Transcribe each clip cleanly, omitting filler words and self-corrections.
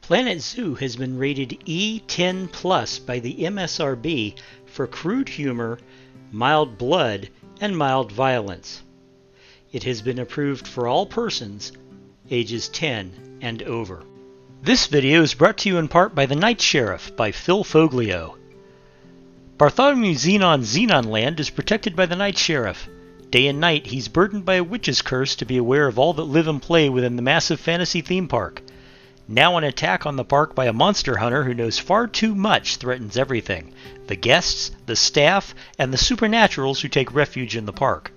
Planet Zoo has been rated E10 Plus by the MSRB for crude humor, mild blood, and mild violence. It has been approved for all persons ages 10 and over. This video is brought to you in part by The Night Sheriff by Phil Foglio. Bartholomew Xenon Land is protected by the Night Sheriff. Day and night, he's burdened by a witch's curse to be aware of all that live and play within the massive fantasy theme park. Now an attack on the park by a monster hunter who knows far too much threatens everything: the guests, the staff, and the supernaturals who take refuge in the park.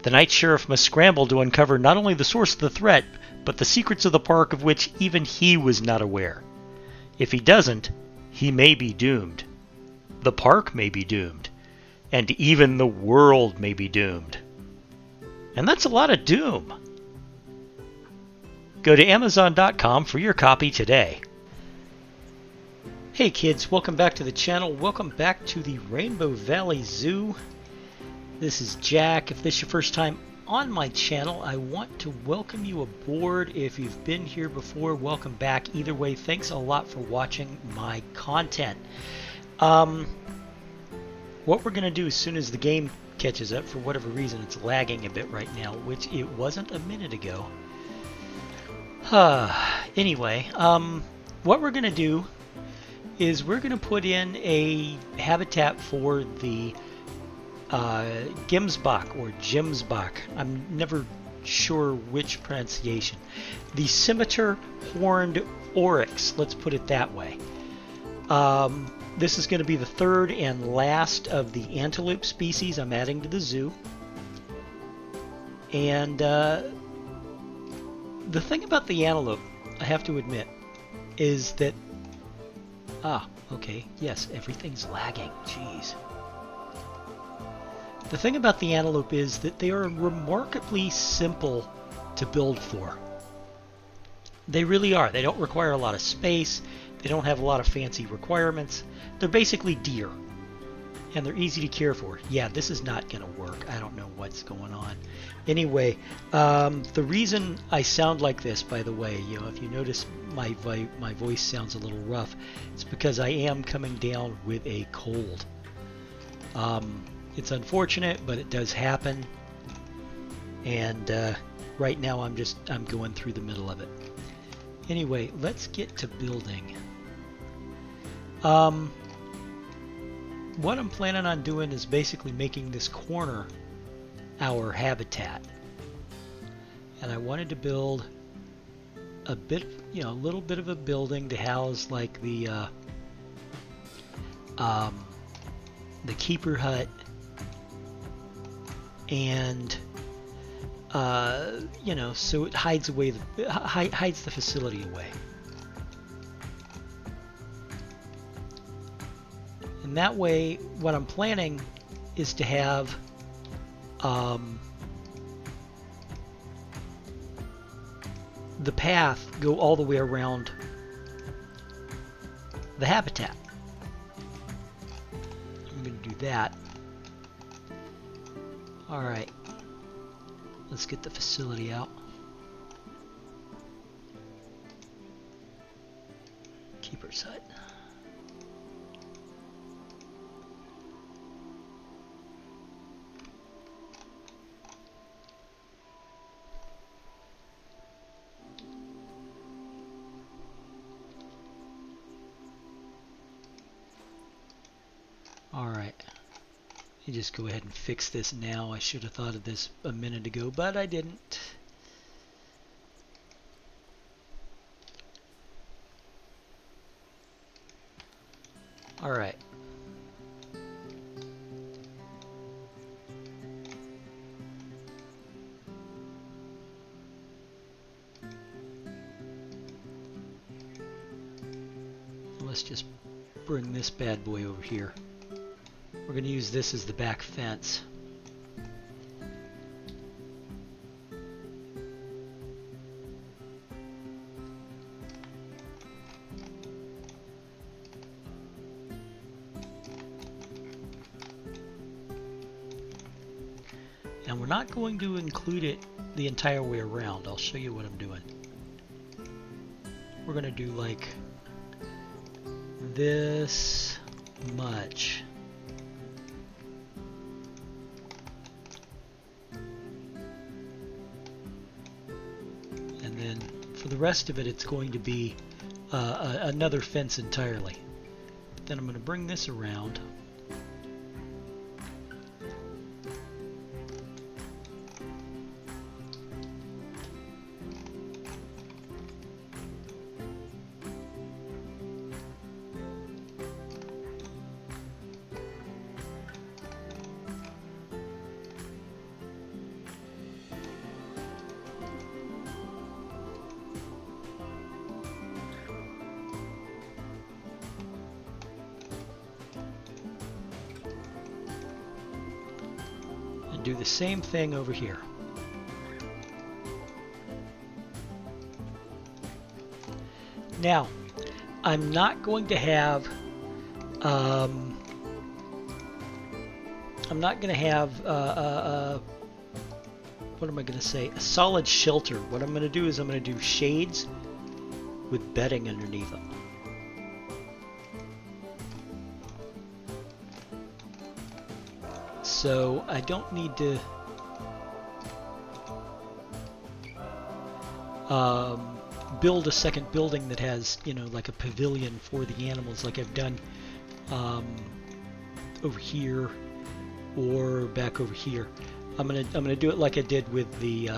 The Night Sheriff must scramble to uncover not only the source of the threat, but the secrets of the park of which even he was not aware. If he doesn't, he may be doomed. The park may be doomed. And even the world may be doomed. And that's a lot of doom. Go to Amazon.com for your copy today. Hey kids, welcome back to the channel. Welcome back to the Rainbow Valley Zoo. This is Jack. If this is your first time on my channel, I want to welcome you aboard. If you've been here before, welcome back. Either way, thanks a lot for watching my content. What we're going to do as soon as the game catches up, for whatever reason it's lagging a bit right now, which it wasn't a minute ago. Anyway, what we're going to do is we're going to put in a habitat for the Gemsbok or Gemsbok. I'm never sure which pronunciation. The scimitar-horned oryx, let's put it that way. This is going to be the third and last of the antelope species I'm adding to the zoo. And the thing about the antelope, I have to admit, is that... okay, yes, everything's lagging, jeez. The thing about the antelope is that they are remarkably simple to build for. They really are. They don't require a lot of space. They don't have a lot of fancy requirements. They're basically deer. And they're easy to care for. Yeah, this is not going to work. I don't know what's going on. Anyway, the reason I sound like this, by the way, you know, if you notice my voice sounds a little rough, it's because I am coming down with a cold. It's unfortunate, but it does happen. And right now I'm going through the middle of it. Anyway, let's get to building. What I'm planning on doing is basically making this corner our habitat. And I wanted to build a bit, you know, a little bit of a building to house like the keeper hut and you know, so it hides away hides the facility away. And that way, what I'm planning is to have the path go all the way around the habitat. I'm going to do that. Alright. Let's get the facility out. Keeper's hut. Alright. You just go ahead and fix this now. I should have thought of this a minute ago, but I didn't. Alright. Let's just bring this bad boy over here. We're going to use this as the back fence. And we're not going to include it the entire way around. I'll show you what I'm doing. We're going to do like this much. And then for the rest of it, it's going to be another fence entirely. Then I'm going to bring this around. Do the same thing over here. Now, I'm not going to have what am I going to say, a solid shelter. What I'm going to do is I'm going to do shades with bedding underneath them. So I don't need to build a second building that has, you know, like a pavilion for the animals, like I've done over here or back over here. I'm gonna do it like I did with the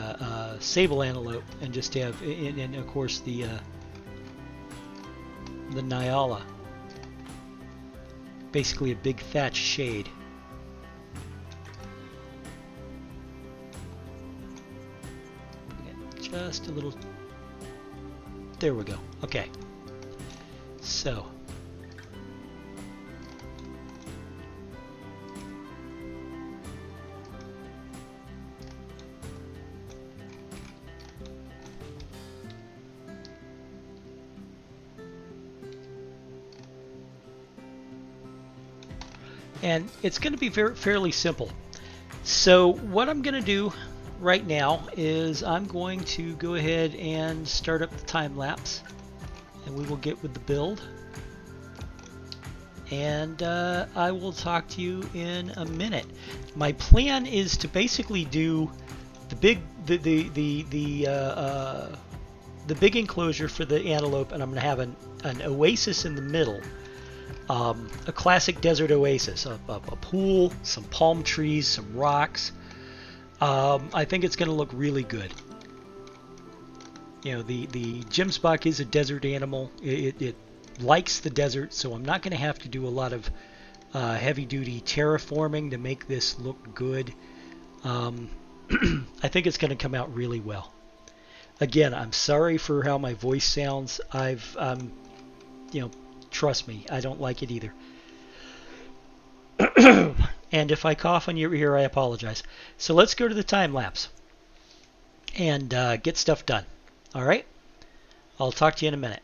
sable antelope, and just have, and of course the Nyala, basically a big thatch shade. Just a little. There we go. Okay. So. And it's going to be fairly simple. So what I'm going to do right now is I'm going to go ahead and start up the time lapse, and we will get with the build, and I will talk to you in a minute. My plan is to basically do the big the big enclosure for the antelope, and I'm going to have an oasis in the middle, a classic desert oasis, a pool, some palm trees, some rocks. I think it's going to look really good. You know, the Gemsbok is a desert animal. It likes the desert, so I'm not going to have to do a lot of heavy-duty terraforming to make this look good. I think it's going to come out really well. Again, I'm sorry for how my voice sounds. You know, trust me, I don't like it either. And if I cough on your ear, I apologize. So let's go to the time lapse and get stuff done. All right? I'll talk to you in a minute.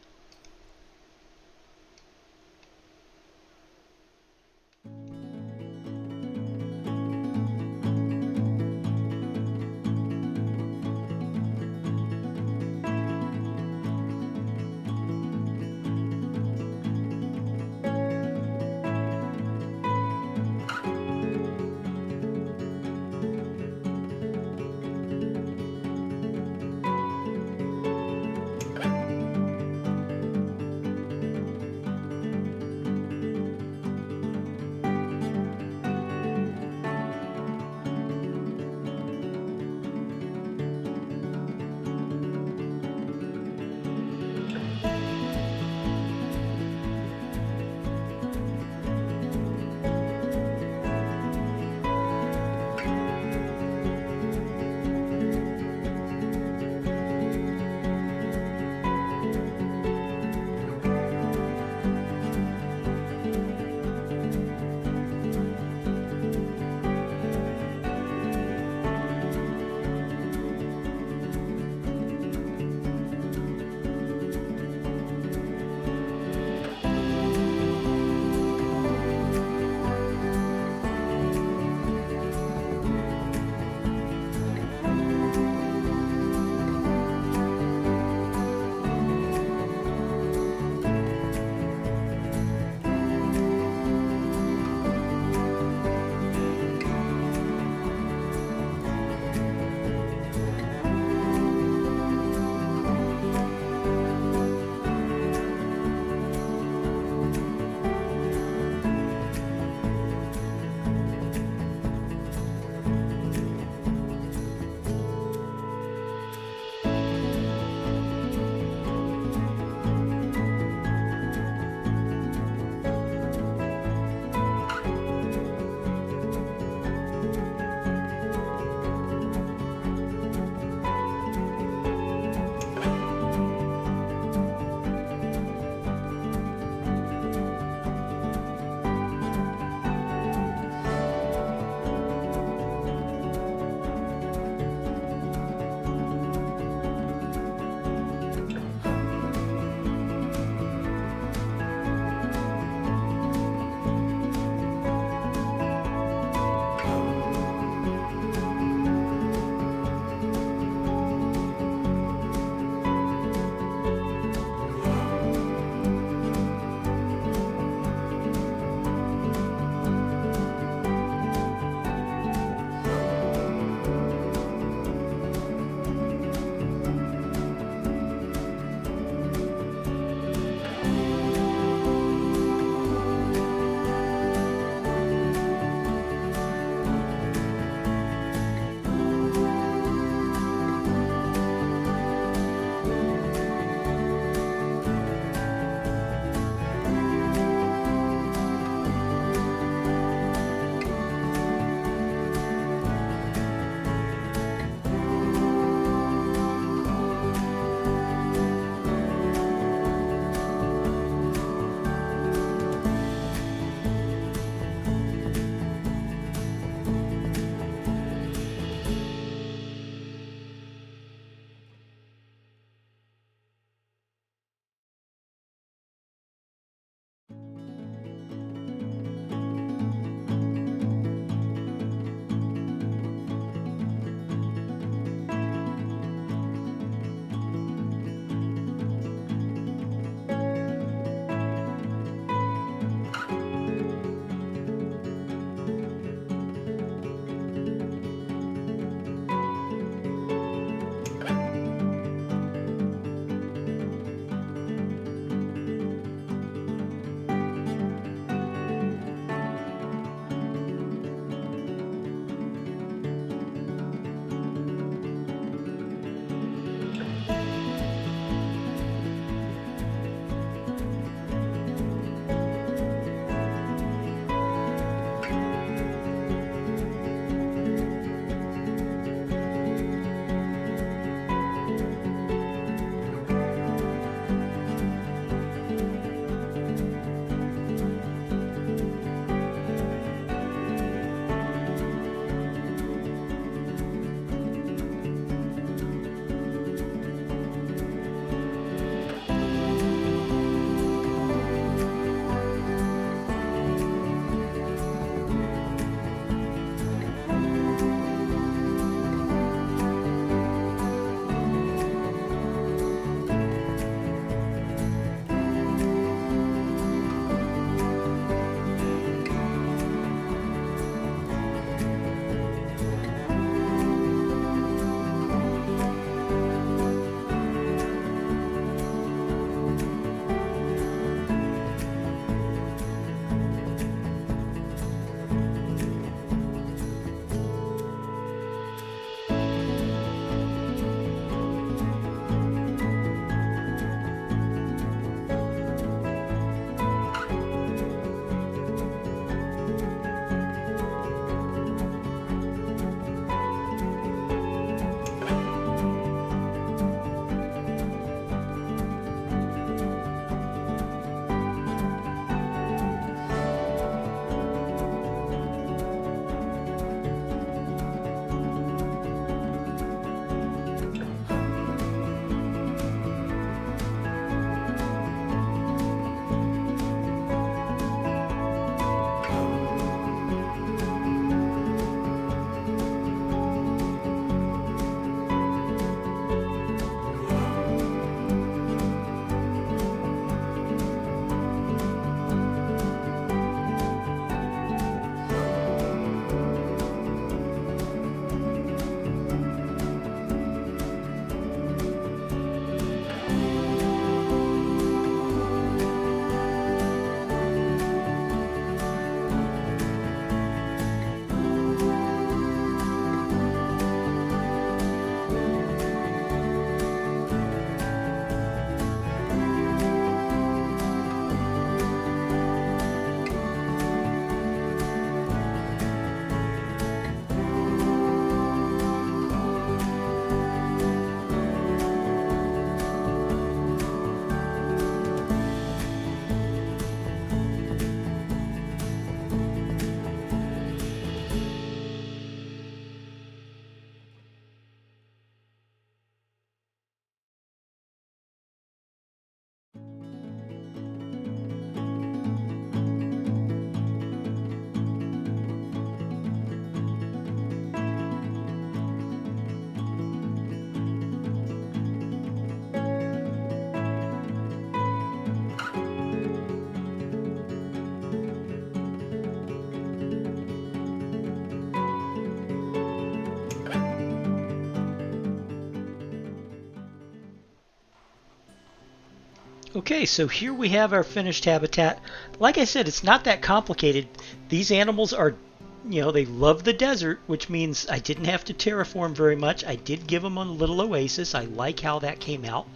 Okay, so here we have our finished habitat. Like I said, it's not that complicated. These animals are, they love the desert, which means I didn't have to terraform very much. I did give them a little oasis. I like how that came out.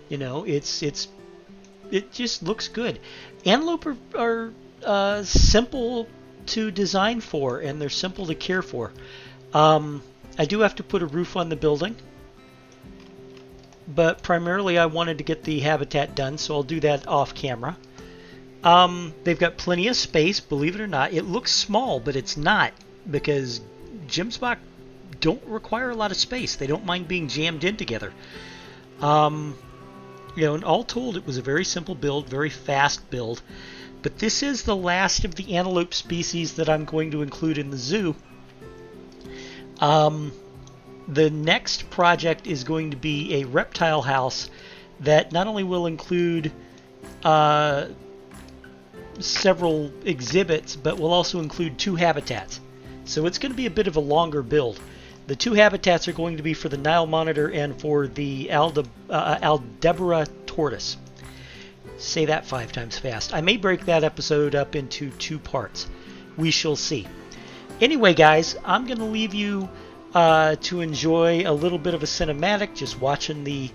It just looks good. Antelope are simple to design for, and they're simple to care for. I do have to put a roof on the building, but primarily I wanted to get the habitat done, so I'll do that off camera. They've got plenty of space, believe it or not. It looks small, but it's not, because Gemsbok don't require a lot of space. They don't mind being jammed in together. And all told, it was a very simple build, very fast build. But this is the last of the antelope species that I'm going to include in the zoo. The next project is going to be a reptile house that not only will include several exhibits, but will also include 2 habitats. So it's going to be a bit of a longer build. The 2 habitats are going to be for the Nile monitor and for the Aldebra tortoise. Say that 5 times fast. I may break that episode up into 2 parts. We shall see. Anyway, guys, I'm going to leave you to enjoy a little bit of a cinematic, just watching the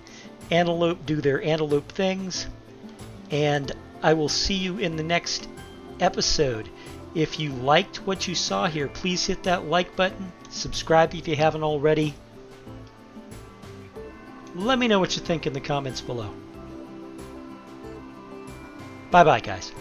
antelope do their antelope things. And I will see you in the next episode. If you liked what you saw here, please hit that like button. Subscribe if you haven't already. Let me know what you think in the comments below. Bye-bye, guys.